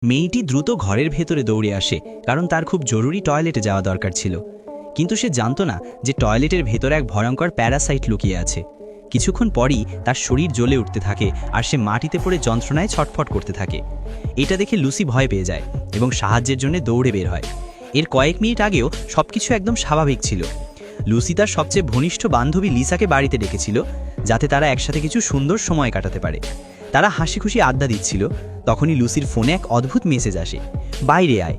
মেয়েটি দ্রুত ঘরের ভেতরে দৌড়ে আসে, কারণ তার খুব জরুরি টয়লেটে যাওয়া দরকার ছিল। কিন্তু সে জানত না যে টয়লেটের ভেতরে এক ভয়ঙ্কর প্যারাসাইট লুকিয়ে আছে। কিছুক্ষণ পরই তার শরীর জ্বলে উঠতে থাকে আর সে মাটিতে পড়ে যন্ত্রণায় ছটফট করতে থাকে। এটা দেখে লুসি ভয় পেয়ে যায় এবং সাহায্যের জন্য দৌড়ে বের হয়। এর কয়েক মিনিট আগেও সবকিছু একদম স্বাভাবিক ছিল। লুসি তার সবচেয়ে ঘনিষ্ঠ বান্ধবী লিসাকে বাড়িতে ডেকেছিল, যাতে তারা একসাথে কিছু সুন্দর সময় কাটাতে পারে। তারা হাসি খুশি আড্ডা দিচ্ছিল, তখনই লুসির ফোনে এক অদ্ভুত মেসেজ আসে, বাইরে আয়।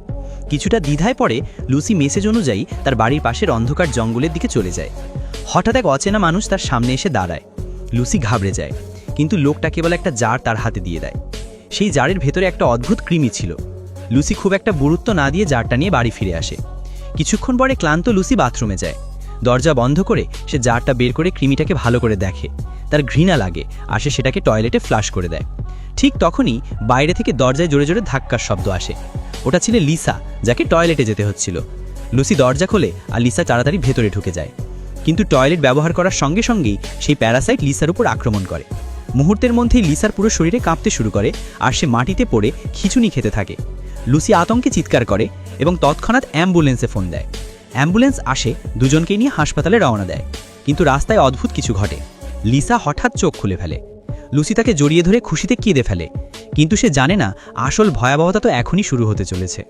কিছুটা দ্বিধায় পড়ে লুসি মেসেজ অনুযায়ী তার বাড়ির পাশের অন্ধকার জঙ্গলের দিকে চলে যায়। হঠাৎ এক অচেনা মানুষ তার সামনে এসে দাঁড়ায়। লুসি ঘাবড়ে যায়, কিন্তু লোকটা কেবল একটা জার তার হাতে দিয়ে দেয়। সেই জারের ভেতরে একটা অদ্ভুত কৃমি ছিল। লুসি খুব একটা গুরুত্ব না দিয়ে জারটা নিয়ে বাড়ি ফিরে আসে। কিছুক্ষণ পরে ক্লান্ত লুসি বাথরুমে যায়। দরজা বন্ধ করে সে জারটা বের করে কৃমিটাকে ভালো করে দেখে। তার ঘৃণা লাগে আর সে সেটাকে টয়লেটে ফ্লাশ করে দেয়। ঠিক তখনই বাইরে থেকে দরজায় জোরে জোরে ধাক্কার শব্দ আসে। ওটা ছিল লিসা, যাকে টয়লেটে যেতে হচ্ছিল। লুসি দরজা খোলে আর লিসা তাড়াতাড়ি ভেতরে ঢুকে যায়। কিন্তু টয়লেট ব্যবহার করার সঙ্গে সঙ্গেই সেই প্যারাসাইট লিসার উপর আক্রমণ করে। মুহূর্তের মধ্যেই লিসার পুরো শরীরে কাঁপতে শুরু করে আর সে মাটিতে পড়ে খিঁচুনি খেতে থাকে। লুসি আতঙ্কে চিৎকার করে এবং তৎক্ষণাৎ অ্যাম্বুলেন্সে ফোন দেয়। অ্যাম্বুলেন্স আসে, দুজনকেই নিয়ে হাসপাতালে রওনা দেয়। কিন্তু রাস্তায় অদ্ভুত কিছু ঘটে। লিসা হঠাৎ চোখ খুলে ফেলে। লুসি তাকে জড়িয়ে ধরে খুশিতে কেঁদে ফেলে, কিন্তু সে জানে না আসল ভয়াবহতা তো এখনই শুরু হতে চলেছে।